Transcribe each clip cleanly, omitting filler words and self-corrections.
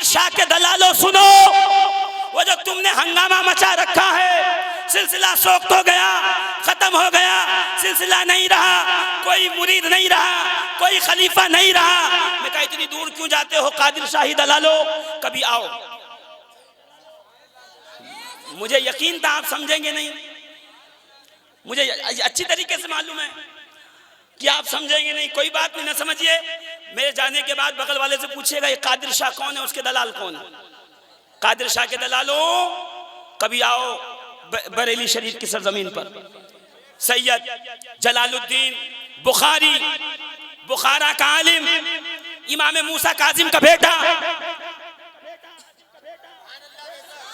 शाह के दलालों सुनो, वो जो तुमने हंगामा मचा रखा है, सिलसिला सोख्त हो गया, खत्म हो गया, सिलसिला नहीं रहा, कोई मुरीद नहीं रहा, कोई खलीफा नहीं रहा। मैं कहा इतनी दूर क्यों जाते हो कादिर शाही दलालो, कभी आओ। मुझे यकीन था आप समझेंगे नहीं, मुझे अच्छी तरीके से मालूम है कि आप समझेंगे नहीं। कोई बात नहीं, ना समझिए। मेरे जाने के बाद बगल वाले से पूछिएगा ये कादिर शाह कौन है, उसके दलाल कौन है। कादिर शाह के दलालों कभी आओ बरेली शरीफ की सरजमीन पर। सैयद जलालुद्दीन बुखारी, बुखारा का आलिम, इमाम मूसा काजिम का बेटा,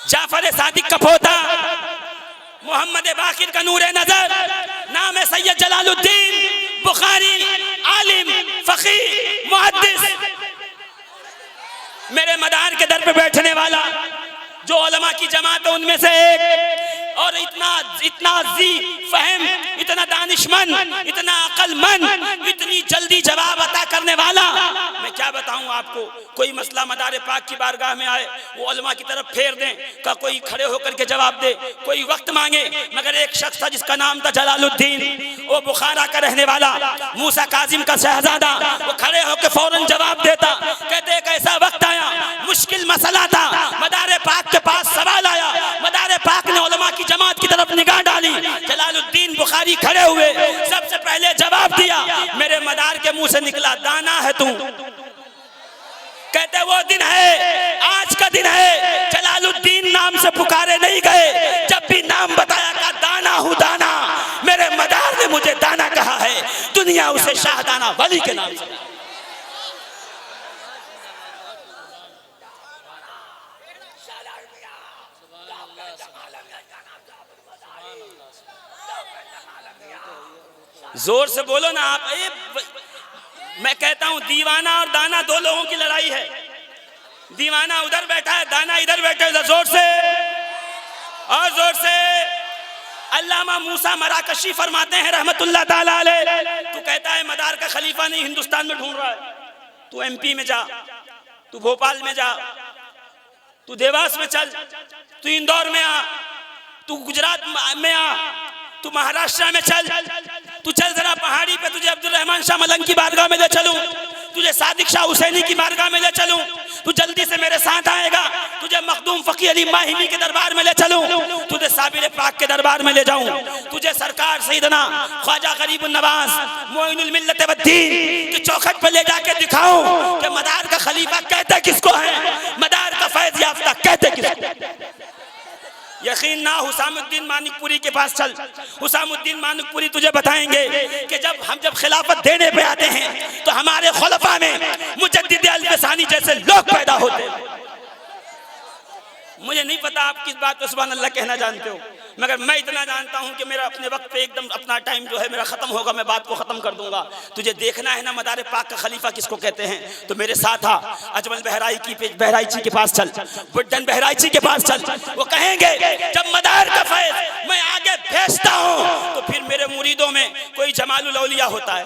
जाफर सादिक का पोता, मोहम्मद बाकिर का नूरे नजर, नाम है सैयद जलालुद्दीन बुखारी, आलिम, फकीह, मुहद्दिस, मेरे मदार के दर पे बैठने वाला, जो उलमा की जमात है उनमें से एक, और इतना जी फहम, इतना दानिशमंद, इतना अक्लमंद, इतनी जल्दी जवाब अता करने वाला। मैं क्या बताऊं आपको, कोई मसला मदार पाक की बारगाह में आए, वो उलमा की तरफ फेर दें का, कोई खड़े होकर के जवाब दे, कोई वक्त मांगे। मगर एक शख्स था जिसका नाम था जलालुद्दीन, वो बुखारा का रहने वाला, मूसा काजिम का शहजादा, वो खड़े होकर फौरन जवाब देता। कहते एक ऐसा वक्त आया, मुश्किल मसला था, मदार पाक के पास सवाल आया, मदार पाक ने उलमा की जमात की तरफ निगाह डाली, जलालुद्दीन बुखारी खड़े हुए, सबसे पहले जवाब दिया। मेरे मदार के मुंह से निकला, दाना है तू। कहते वो दिन है, आज का दिन है, जलालुद्दीन नाम से पुकारे नहीं गए, जब भी नाम बताया का दाना हूं दाना। मेरे मदार ने मुझे दाना कहा है, दुनिया उसे शाहदाना वली के नाम से। जोर से बोलो ना आप। मैं कहता हूं दीवाना और दाना दो लोगों की लड़ाई है। दीवाना उधर बैठा है, दाना इधर बैठा है। जोर से और जोर से। अल्लामा मूसा मराकशी फरमाते हैं रहमतुल्लाह ताला अलैह, तू कहता है मदार का खलीफा नहीं हिंदुस्तान में ढूंढ रहा है, तू एमपी में जा, तू भोपाल में जा, तू देवास में चल, तू इंदौर में आ, तू गुजरात में आ, तू महाराष्ट्र में चल, तू चल जरा पहाड़ी पे, तुझे अब्दुल रहमान शाह मलंग की बारगाह में ले चलूं, तुझे सादिक शाह हुसैनी की बारगाह में ले चलूं, तू जल्दी से मेरे साथ आएगा, तुझे मखदूम फकी अली माहिनी के दरबार में ले चलूं, तुझे साबिर पाक के दरबार में ले जाऊं, तुझे सरकार सैयदना ख्वाजा गरीबुन नवाज मोइनुल मिल्लत वद्दीन की चौखट पर ले जाके दिखाऊं कि मदार का खलीफा कहते किसको है, मदार का फैज याफ्ता कहते किसको। यकीन ना, हुसामुद्दीन मानिकपुरी के पास चल, हुसामुद्दीन मानिकपुरी तुझे बताएंगे कि जब खिलाफत देने पे आते हैं तो हमारे खुलफा में मुजद्दिद अल-फसानी जैसे लोग पैदा होते हैं। मुझे नहीं पता आप किस बात को सुभान अल्लाह कहना जानते हो, मगर मैं इतना जानता हूं कि मेरा अपने वक्त पे एकदम अपना टाइम जो है मेरा खत्म होगा, मैं बात को खत्म कर दूंगा। तुझे देखना है ना मदार पाक का खलीफा किसको कहते हैं, तो मेरे साथ आ, अजमल बहराइची के पास चल, बुड्ढन बहराइची के पास चल। वो कहेंगे जब मदार का फैज मैं आगे भेजता हूं तो फिर मेरे मुरीदों में कोई जमालुल औलिया होता है।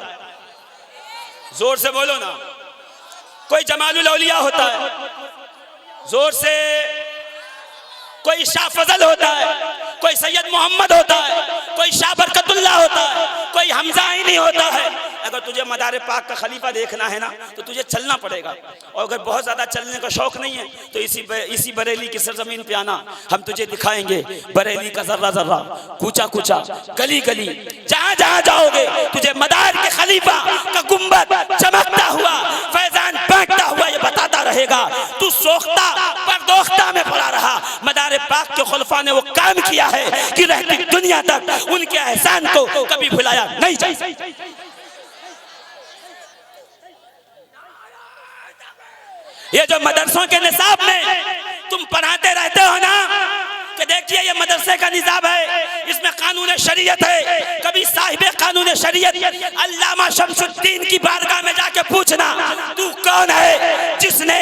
जोर से बोलो ना, कोई जमालुल औलिया होता है। जोर से। कोई शाह फजल होता है, कोई सैयद मोहम्मद होता है, कोई शाह बरकतुल्लाह होता है, कोई हमजाइनी होता है। अगर तुझे मदार पाक का खलीफा देखना है ना तो तुझे चलना पड़ेगा, और अगर बहुत ज़्यादा चलने का शौक नहीं है तो इसी बरेली की सरजमीन पे आना, हम तुझे दिखाएंगे बरेली का जर्रा जर्रा, कूचा कूचा, गली गली, जहाँ जहाँ जाओगे तुझे मदार के खलीफा का गुंबद चमकता हुआ, फैजान बांटता हुआ ये बताता रहेगा। तू सोख्ता परदोख्ता में पड़ा रहा, मदार पाक के खुलफा ने वो काम किया है कि रहती दुनिया तक उनके एहसान को कभी भुलाया नहीं जाए। ये जो मदरसों के निसाब में तुम पढ़ाते रहते हो ना कि देखिए ये मदरसे का निसाब है, इसमें कानून शरीयत है, कभी साहिबे कानून शरीयत अल्लामा शमसुद्दीन की बारगाह में जाके पूछना तू कौन है जिसने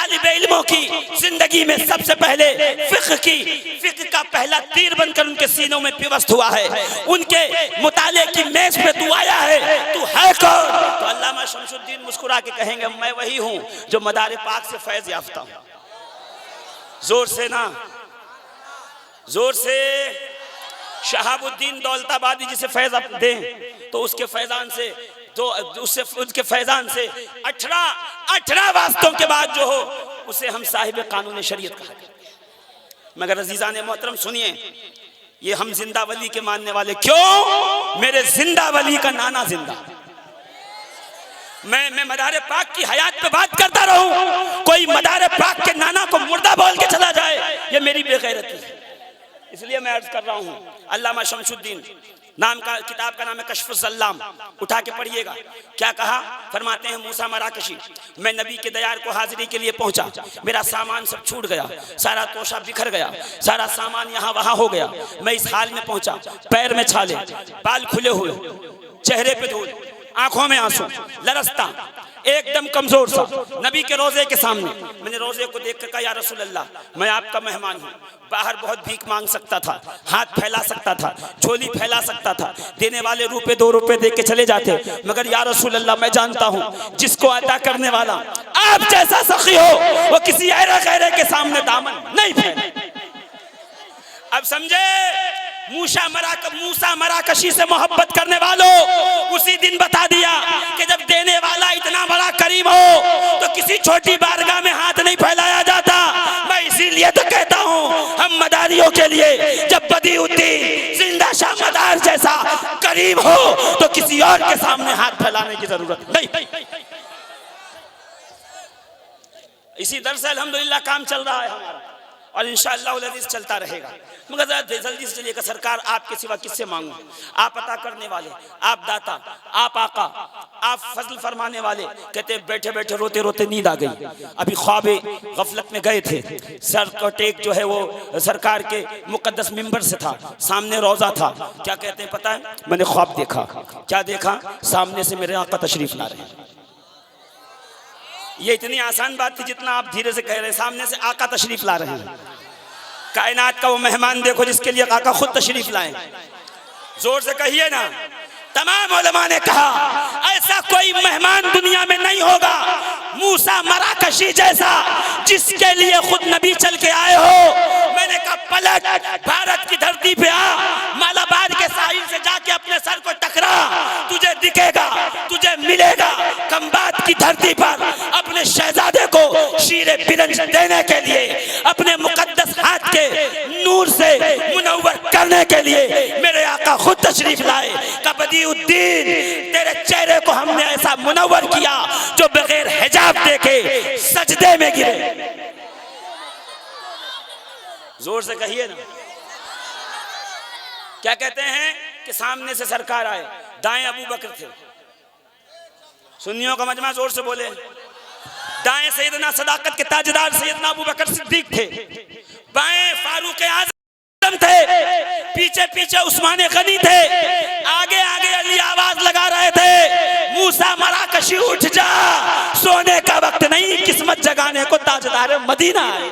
तालिबे इल्मों की जिंदगी में सबसे पहले फिक्र का पहला तीर बनकर उनके सीनों में पिवस्त हुआ है। उनके मुताले की मेज पे तू आया है, तू है कौन? तो अल्लामा शमसुद्दीन मुस्कुरा के कहेंगे मैं वही हूं जो मदार पाक से फैज याफ्ता हूं। जोर से ना, जोर से। शहाबुद्दीन दौलताबादी जिसे फैज आप दें तो उसके फैजान से, तो उससे उसके फैजान से 18 वास्तों के बाद जो हो उसे हम साहिब कानून शरीयत कहा करते हैं। मगर अजीजान मोहतरम सुनिए, ये हम जिंदा वली के मानने वाले क्यों? मेरे जिंदा वली का नाना जिंदा। मैं मदार पाक की हयात पे बात करता रहूं, कोई मदार पाक के नाना को मुर्दा बोल के चला जाए, ये मेरी बेगैरती है। इसलिए मैं अर्ज कर रहा हूं, अल्लामा शमसुद्दीन नाम का किताब का नाम है कश्फुस ज़ल्लाम, उठा के पढ़िएगा। क्या कहा? फरमाते हैं मूसा मराकशी, मैं नबी के दयार को हाजिरी के लिए पहुंचा, मेरा सामान सब छूट गया, सारा तोशा बिखर गया, सारा सामान यहाँ वहां हो गया। मैं इस हाल में पहुंचा, पैर में छाले, बाल खुले हुए, चेहरे पे धूल, आंखों में आंसू, लरसता, एकदम कमजोर सा, नबी के रोजे के सामने। मैंने रोजे को देख कर कहा या रसूल अल्लाह, मैं आपका मेहमान हूँ, बाहर बहुत भीख मांग सकता था, हाथ फैला सकता था, झोली फैला सकता था, देने वाले रुपए 2 रुपए दे के चले जाते, मगर या रसूल अल्लाह मैं जानता हूँ जिसको अता करने वाला आप जैसा सखी हो वो किसी ऐरा गैरे के सामने दामन नहीं फैले। अब समझे? मूसा मराकशी से मोहब्बत करने वालों, उसी दिन बता दिया कि जब देने वाला इतना बड़ा करीम हो तो किसी छोटी बारगाह में हाथ नहीं फैलाया जाता। मैं इसीलिए तो कहता हूँ हम मदारियों के लिए जब बदीउद्दीन जिंदा शाह मदार जैसा करीम हो तो किसी और के सामने हाथ फैलाने की जरूरत नहीं। इसी दर से अल्हम्दुलिल्लाह काम चल रहा है हमारा और इंशाअल्लाह अज़ीज़ चलता रहेगा। मगर जल्दी से चलिएगा, सरकार आपके सिवा किससे मांगूं? आप अता करने वाले, आप दाता, आप आका, आप फजल फरमाने वाले। कहते बैठे बैठे रोते रोते नींद आ गई, अभी ख्वाबे गफलत में गए थे, सर का टेक जो है वो सरकार के मुकद्दस मिंबर से था, सामने रोजा था। क्या कहते हैं पता है? मैंने ख्वाब देखा। क्या देखा? सामने से मेरे आका तशरीफ ला रहे हैं। ये इतनी आसान बात थी जितना आप धीरे से कह रहे हैं, सामने से आका तशरीफ ला रहे हैं। कायनात का वो मेहमान देखो जिसके लिए आका खुद तशरीफ लाए। जोर से कहिए ना। तमाम उलमा ने कहा ऐसा कोई मेहमान दुनिया में नहीं होगा मूसा मराकशी जैसा जिसके लिए खुद नबी चल के आए हो। मैंने कहा पलट भारत की धरती पे आ, मालाबार के साहिल से जाके अपने सर को टकरा, तुझे दिखेगा, तुझे मिलेगा। खंबात की धरती पर अपने शहजादे को शीरे बिरंज देने के लिए, अपने मुकद्दस हाथ के नूर से मुनव्वर करने के लिए मेरे आका खुद तशरीफ लाए। बदीउद्दीन तेरे चेहरे को हमने ऐसा मुनव्वर किया जो बगैर हिजाब देके सजदे में गिरे। जोर से कहिए ना। क्या कहते हैं कि सामने से सरकार आए, दाएं अबू बकर थे। सुन्नियों का मजमा जोर से बोले। दाएं सैयदना सदाकत के ताजदार सैयदना अबू बकर सिद्दीक थे, बाएं फारूक आज़म थे, पीछे पीछे उस्मान गनी थे, आगे आगे अली आवाज लगा रहे थे मूसा मराकशी उठ जा, सोने का वक्त नहीं, किस्मत जगाने को ताजदार मदीना आए।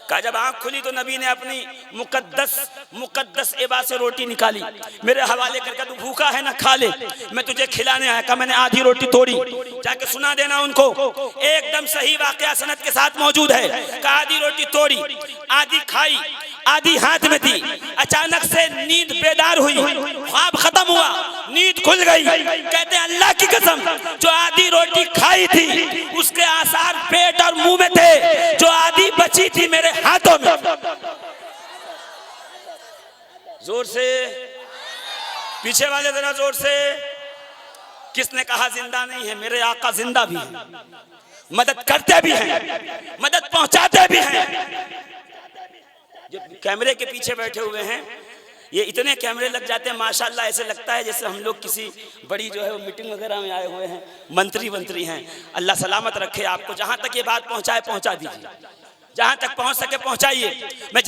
का जब आंख खुली तो नबी ने अपनी मुकद्दस एबा से रोटी निकाली, मेरे हवाले करके तू भूखा है ना खा ले, मैं तुझे खिलाने आया। का मैंने आधी रोटी तोड़ी, जाके सुना देना उनको, एकदम सही वाकया सनद के साथ मौजूद है। का आधी रोटी तोड़ी, आधी खाई, आधी हाथ में दी। अचानक से नींद बेदार हुई, ख्वाब खत्म हुआ, नींद खुल गई। कहते हैं अल्लाह की कसम जो आधी रोटी खाई थी उसके आसार पेट और मुंह में थे, जो आधी बची थी मेरे हाथों में। जोर से पीछे वाले जरा जोर से। किसने कहा जिंदा नहीं है? मेरे आका जिंदा भी है, मदद करते भी हैं, मदद पहुंचाते भी हैं। जो कैमरे के पीछे बैठे हुए हैं, ये इतने कैमरे लग जाते हैं माशाल्लाह, ऐसे लगता है जैसे हम लोग किसी बड़ी जो है वो मीटिंग वगैरह में आए हुए हैं, मंत्री हैं। अल्लाह सलामत रखे आपको, जहां तक ये बात पहुंचाए पहुंचा दीजिए, जहां तक पहुंच सके पहुंचाइए। मैं